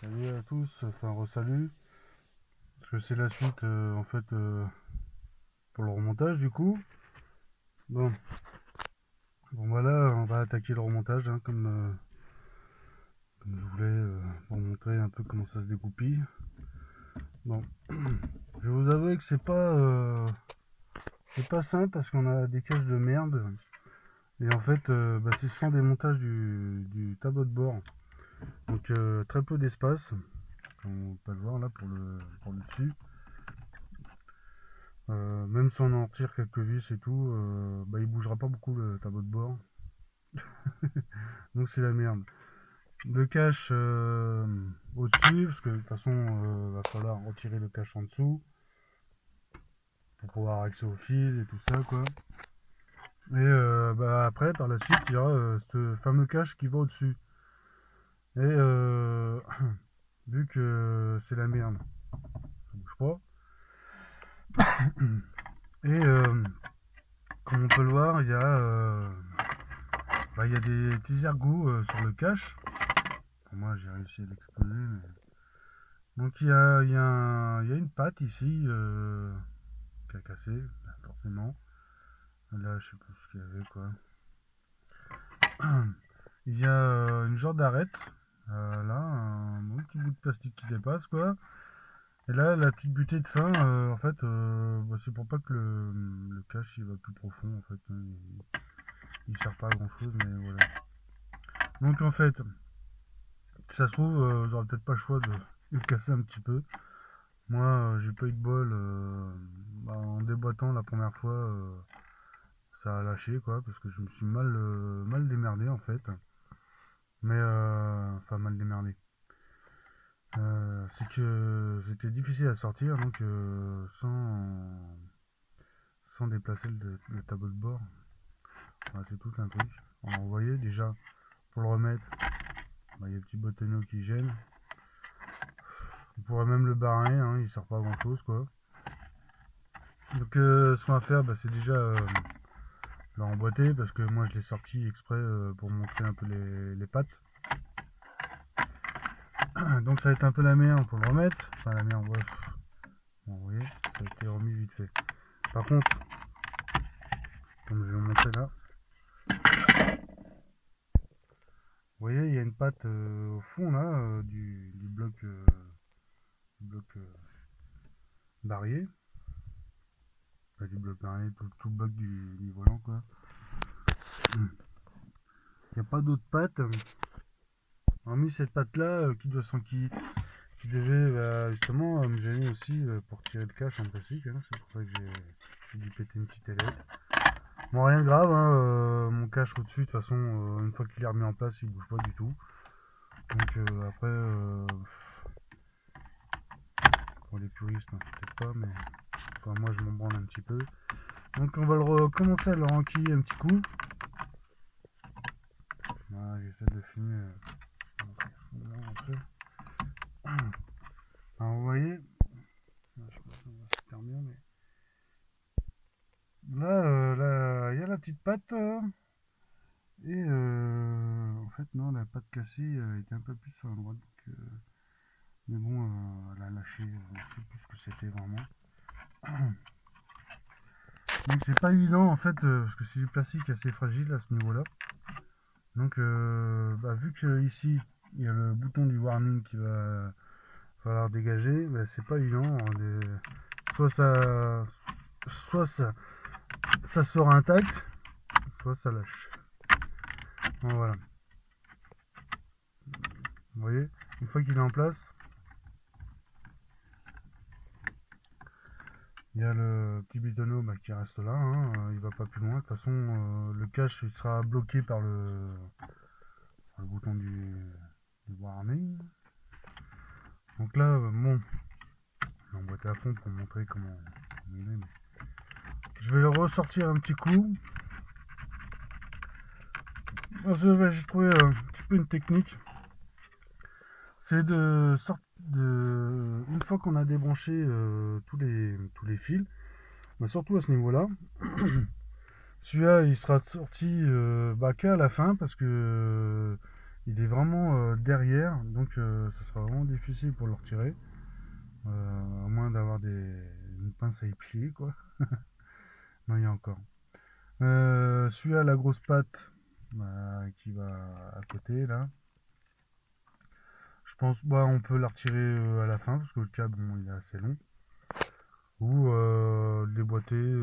Salut à tous, enfin re-salut, parce que c'est la suite en fait pour le remontage du coup. Bon, bon voilà, on va attaquer le remontage hein, comme je voulais pour montrer un peu comment ça se dégoupille. Bon, je vais vous avouer que c'est pas simple parce qu'on a des caches de merde et en fait ce sont des montages du tableau de bord, donc très peu d'espace, comme on peut le voir là pour le dessus. Même si on en retire quelques vis et tout, il bougera pas beaucoup le tableau de bord. Donc c'est la merde. Le cache au-dessus, parce que de toute façon, va falloir retirer le cache en dessous pour pouvoir avoir accès au fil et tout ça, quoi. Et après, par la suite, il y aura ce fameux cache qui va au-dessus. Et vu que c'est la merde, ça bouge pas. Et comme on peut le voir, il y a des petits ergots sur le cache. Moi j'ai réussi à l'exploser. Mais... Donc il y a une patte ici qui a cassé, forcément. Là je sais plus ce qu'il y avait quoi. Il y a une genre d'arête. Là, un petit bout de plastique qui dépasse quoi. Et là la petite butée de fin, en fait, c'est pour pas que le cache il va plus profond en fait. Il sert pas à grand chose mais voilà. Donc en fait, si ça se trouve, j'aurais peut-être pas le choix de le casser un petit peu. Moi, j'ai pas eu de bol. En déboîtant la première fois, ça a lâché quoi, parce que je me suis mal démerdé en fait. Mais enfin mal démerdé. C'est que c'était difficile à sortir, donc sans déplacer le tableau de bord. Voilà, c'est tout un truc. Alors, vous voyez déjà, pour le remettre, il y a le petit bottonneau qui gêne. On pourrait même le barrer, hein, il sert pas à grand chose quoi. Donc ce qu'on va faire, c'est déjà l'emboîter parce que moi je l'ai sorti exprès pour montrer un peu les pattes. Donc ça va être un peu la merde pour le remettre. Enfin la merde, bref. Bon, vous voyez, ça a été remis vite fait. Par contre, comme je vais vous montrer là, vous voyez, il y a une patte au fond là du bloc barrier. Pas du bloc barrier, tout le bloc du volant quoi. Il n'y a pas d'autre patte. Hormis cette patte là qui devait justement me gêner aussi pour tirer le cache en plastique, hein. C'est pour ça que j'ai dû péter une petite ailette. Bon, rien de grave, hein, mon cache au-dessus, de toute façon, une fois qu'il est remis en place, il bouge pas du tout. Donc après, pour les puristes, hein, peut-être pas, mais enfin, moi je m'en branle un petit peu. Donc on va recommencer à le renquiller un petit coup. Voilà, j'essaie de filmer. Alors vous voyez, je sais pas si on va se faire bien, mais là, il y a la petite patte. Et en fait, non, la patte cassée était un peu plus sur la droite. Donc, mais bon, elle a lâché, on ne sait plus ce que c'était vraiment. Donc c'est pas évident en fait, parce que c'est du plastique assez fragile à ce niveau-là. Donc vu que ici, il y a le bouton du warning qui va falloir dégager, c'est pas évident. Hein, soit ça sort intact, soit ça lâche. Bon, voilà. Vous voyez, une fois qu'il est en place, il y a le petit bidonneau qui reste là, hein, il va pas plus loin. De toute façon, le cache il sera bloqué par le bouton du warning. Donc là, bon, je vais emboîter à fond pour montrer comment il est. Mais... je vais le ressortir un petit coup. J'ai trouvé un petit peu une technique. C'est une fois qu'on a débranché tous les fils, surtout à ce niveau-là, celui-là il sera sorti qu'à la fin parce que il est vraiment derrière, donc ça sera vraiment difficile pour le retirer. À moins d'avoir une pince à épiler, quoi. Non, il y a encore. Celui-là, la grosse patte, bah, qui va à côté, là. Je pense, bah, on peut la retirer à la fin, parce que le câble, bon, il est assez long. Ou le déboîter,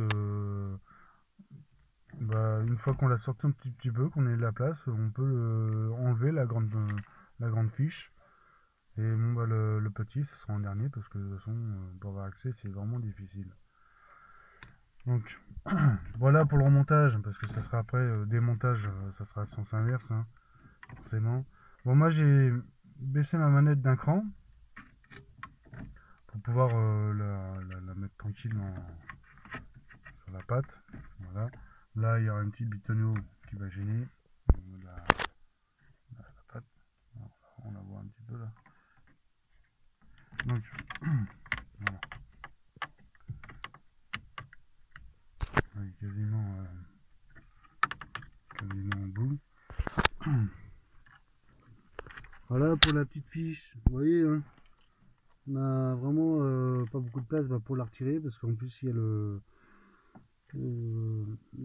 bah, une fois qu'on l'a sorti un petit peu, qu'on ait de la place, on peut enlever la grande fiche. Et bon, bah, le petit, ce sera en dernier, parce que de toute façon, pour avoir accès, c'est vraiment difficile. Donc, voilà pour le remontage, parce que ça sera après, démontage, ça sera à sens inverse, hein, forcément. Bon, moi, j'ai baissé ma manette d'un cran, pour pouvoir la mettre tranquille sur la patte. Voilà. Là, il y aura un petit bitonneau qui va gêner la patte. Alors, on la voit un petit peu là. Donc, voilà. Ouais, quasiment en bout. Voilà pour la petite fiche. Vous voyez, hein, on a vraiment pas beaucoup de place pour la retirer, parce qu'en plus il y a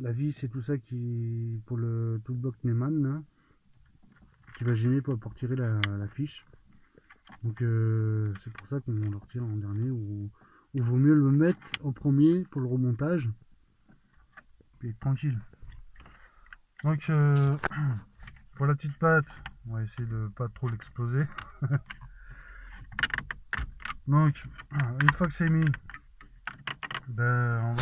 la vis et tout ça qui pour tout le bloc Neumann là, qui va gêner pour retirer la fiche. Donc c'est pour ça qu'on le retire en dernier, ou vaut mieux le mettre en premier pour le remontage et être tranquille. Donc pour la petite patte, on va essayer de pas trop l'exploser. Donc une fois que c'est mis, ben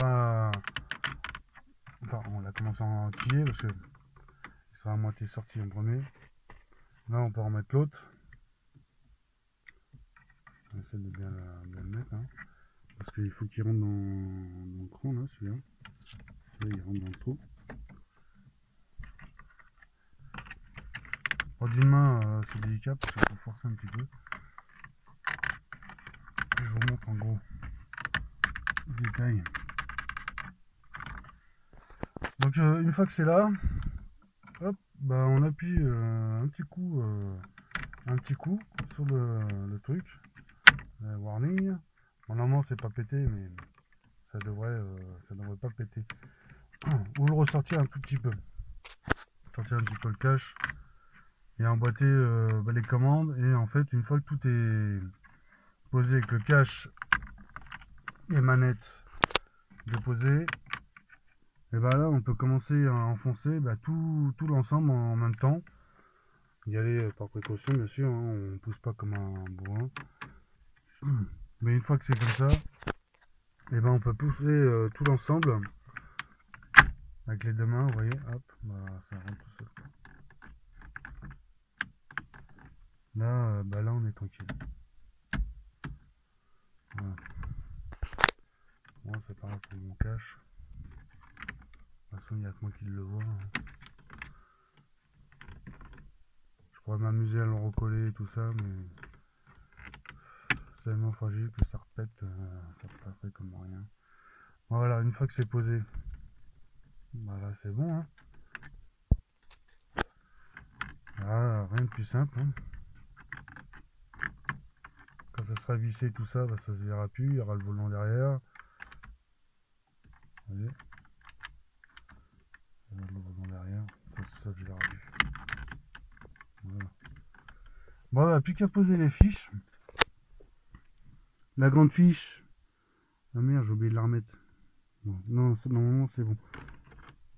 on l'a commencé à enquiller, parce que il sera à moitié sorti en premier. Là on peut en mettre l'autre. On essaie de bien le mettre, hein, parce qu'il faut qu'il rentre dans le cran là, celui-là. Là il rentre dans le trou. D'une main c'est délicat, parce qu'il faut forcer un petit peu. Je vous montre en gros le détail. Donc une fois que c'est là, hop, bah on appuie un petit coup sur le truc, warning. Normalement c'est pas pété, mais ça devrait pas péter. Ou le ressortir un tout petit peu, sortir un petit peu le cache et emboîter les commandes. Et en fait, une fois que tout est posé, avec le cache et manette déposées, et bah là on peut commencer à enfoncer tout l'ensemble en même temps. Y aller par précaution, bien sûr, hein, on pousse pas comme un bourrin. Mais une fois que c'est comme ça, et ben on peut pousser tout l'ensemble avec les deux mains, vous voyez, hop, bah ça rentre tout seul. Là, là on est tranquille. Voilà. Bon, c'est pareil pour mon cache. De toute façon, il n'y a que moi qui le vois. Hein. Je pourrais m'amuser à le recoller et tout ça, mais c'est tellement fragile que ça repète, ça passerait comme rien. Voilà, une fois que c'est posé, là c'est bon. Hein. Voilà, rien de plus simple. Hein. Quand ça sera vissé tout ça, ça se verra plus, il y aura le volant derrière. Vous voyez, le volant derrière, ça se verra plus. Voilà. Bon, plus qu'à poser les fiches. La grande fiche. Ah merde, j'ai oublié de la remettre. Non, normalement c'est bon.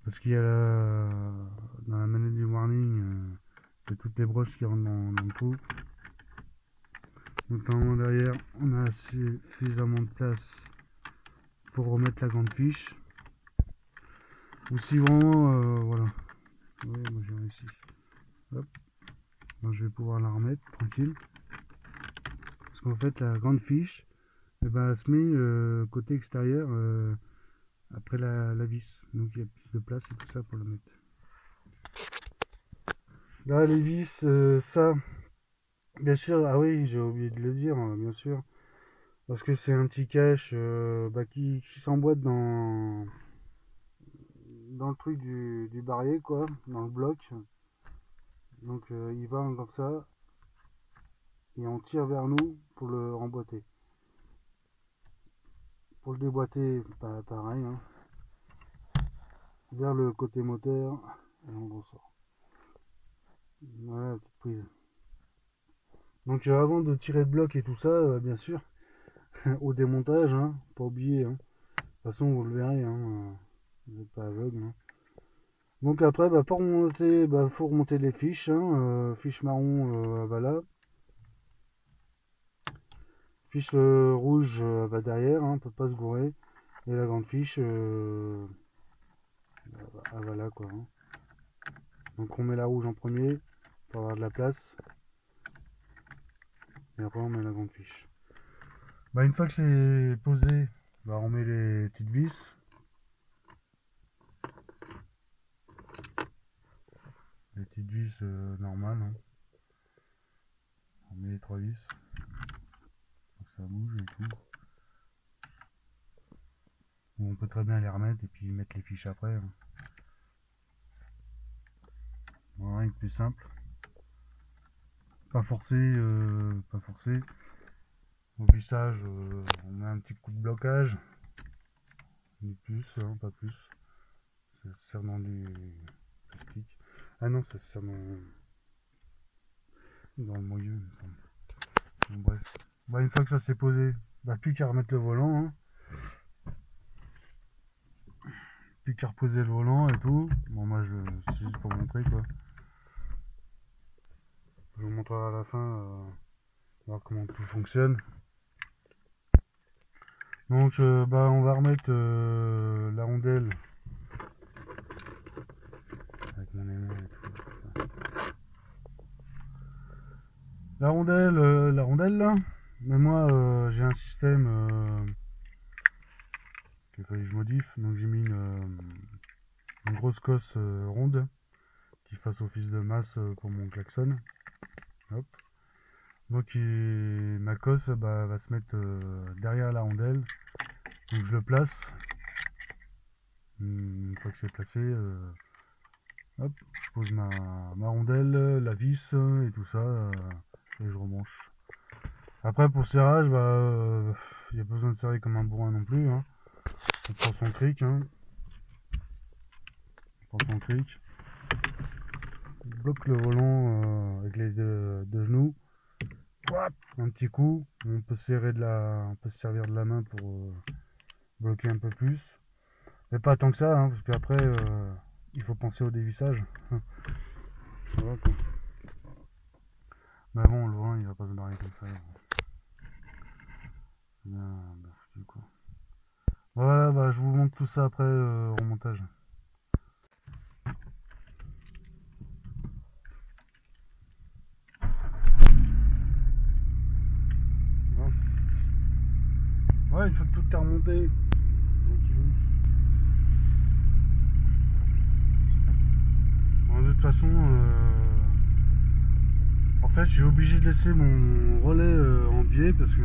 Parce qu'il y a dans la manette du warning, il y a toutes les broches qui rentrent dans le trou. Notamment derrière, on a suffisamment de place pour remettre la grande fiche. Ou si vraiment, voilà. Ouais, moi j'ai réussi. Hop. Donc je vais pouvoir la remettre tranquille. Parce qu'en fait, la grande fiche, elle se met côté extérieur après la vis. Donc il y a plus de place et tout ça pour la mettre. Là, les vis, ça, bien sûr, ah oui, j'ai oublié de le dire, bien sûr. Parce que c'est un petit cache qui s'emboîte dans le truc du barillet, quoi, dans le bloc. Donc il va comme ça et on tire vers nous pour le remboîter. Pour le déboîter, pareil, hein, vers le côté moteur et on ressort. Voilà la petite prise. Donc avant de tirer le bloc et tout ça, bien sûr, au démontage, hein, pas oublier. Hein. De toute façon, vous le verrez, hein, vous n'êtes pas aveugle. Hein. Donc après, pour remonter, faut remonter les fiches, hein, fiche marron, voilà. Fiche rouge, derrière, hein, on peut pas se gourer. Et la grande fiche, voilà quoi. Hein. Donc on met la rouge en premier pour avoir de la place. Et après on met la grande fiche. Une fois que c'est posé, on met les petites vis. Les petites vis normales. Hein. On met les 3 vis. Pour que ça bouge et tout. On peut très bien les remettre et puis mettre les fiches après. Hein. Voilà, rien de plus simple. Pas forcé, pas forcé. Au vissage, on met un petit coup de blocage. Ni plus, hein, pas plus. Ça se sert dans du plastique. Ah non, ça se sert dans le moyeu, il me semble. Bon, bref. Une fois que ça s'est posé, plus qu'à remettre le volant. Hein. Plus qu'à reposer le volant et tout. Bon, moi, c'est juste pour montrer quoi. Je vous montrerai à la fin voir comment tout fonctionne. Donc, on va remettre la rondelle avec mon aimant et tout. La rondelle là. Mais moi, j'ai un système qu'il fallait que je modifie. Donc, j'ai mis une grosse cosse ronde qui fasse office de masse pour mon klaxon. Hop. Donc ma cosse va se mettre derrière la rondelle. Donc je le place. Une fois que c'est placé, hop, je pose ma rondelle, la vis et tout ça, et je rebranche. Après pour le serrage, il n'y a pas besoin de serrer comme un bourrin non plus. Hein. On prend son cric. Hein. On prend son cric. On bloque le volant avec les deux genoux. Un petit coup, on peut serrer on peut se servir de la main pour bloquer un peu plus, mais pas tant que ça, hein, parce qu'après il faut penser au dévissage. Voilà, quoi. Mais bon, le volant il va pas se barrer comme ça. Bien, du coup. Voilà, je vous montre tout ça après au montage. Ouais, une fois que tout est remonté, bon, de toute façon, en fait, je suis obligé de laisser mon relais en biais parce que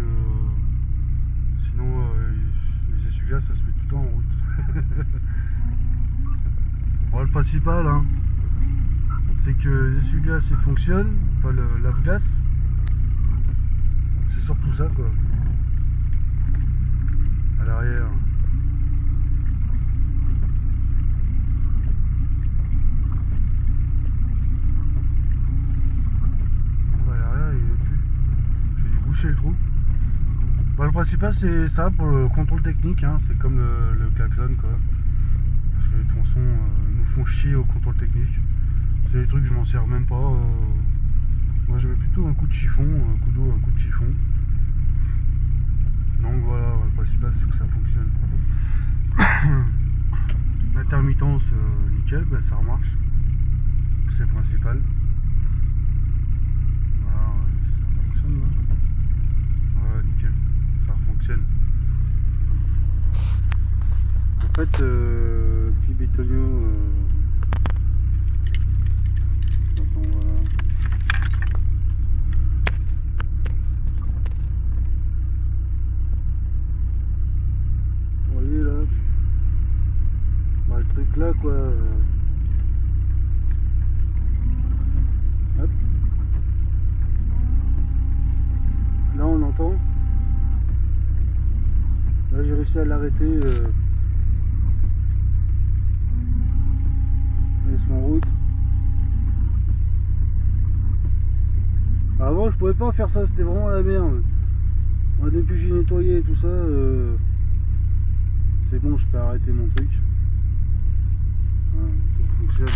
sinon, les essuie-glaces, ça se met tout le temps en route. Bon, le principal, hein, c'est que les essuie-glaces ils fonctionnent, enfin le lave-glace, c'est surtout ça quoi. À l'arrière. À l'arrière il est plus. J'ai dû boucher le trou. Le principal c'est ça pour le contrôle technique, hein, c'est comme le klaxon quoi. Parce que les tronçons ils nous font chier au contrôle technique. C'est des trucs que je m'en sers même pas. Moi je mets plutôt un coup de chiffon, un coup d'eau, un coup de chiffon. Donc voilà, le principal c'est que ça fonctionne. L'intermittence, nickel, ça remarche. C'est le principal. Voilà, ça fonctionne là. Voilà, nickel, ça fonctionne. En fait, petit bétonio. Voilà. Vous voyez là, le truc là quoi. commencé à l'arrêter. Laisse en route. Avant je pouvais pas faire ça, c'était vraiment la merde. Depuis que j'ai nettoyé et tout ça, c'est bon, je peux arrêter mon truc. Voilà, tout fonctionne.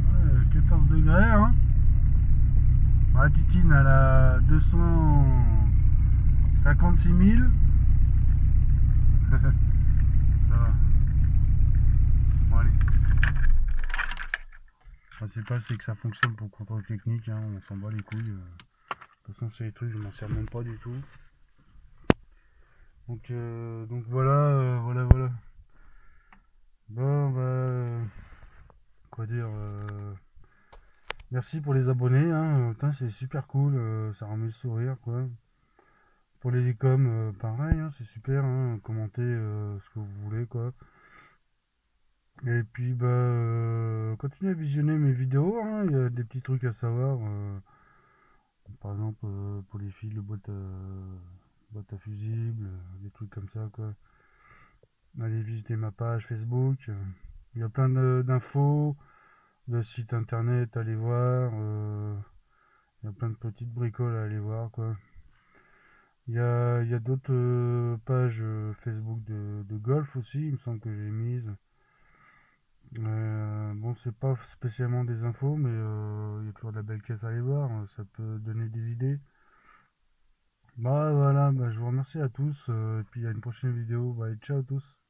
Ouais, 14 degrés, hein. La Titine, elle a 256 000. Ça va. Bon, allez. Le principal, c'est que ça fonctionne pour le contrôle technique, hein. On s'en bat les couilles. De toute façon, c'est les trucs, je m'en sers même pas du tout. Donc voilà, voilà. Bon, bah, quoi dire, merci pour les abonnés, hein. Putain, c'est super cool, ça remet le sourire, quoi. Pour les écoms, pareil, hein, c'est super, hein. Commentez ce que vous voulez, quoi. Et puis, bah, continuez à visionner mes vidéos, hein. Il y a des petits trucs à savoir. Par exemple, pour les fils de boîte à fusibles, des trucs comme ça, quoi. Allez visiter ma page Facebook. Il y a plein d'infos, de sites internet à aller voir. Il y a plein de petites bricoles à aller voir, quoi. Il y a d'autres pages Facebook de golf aussi, il me semble que j'ai mises. Bon, c'est pas spécialement des infos, mais il y a toujours de la belle caisse à aller voir. Ça peut donner des idées. Bah voilà, bah, je vous remercie à tous. Et puis à une prochaine vidéo. Bye, ciao à tous.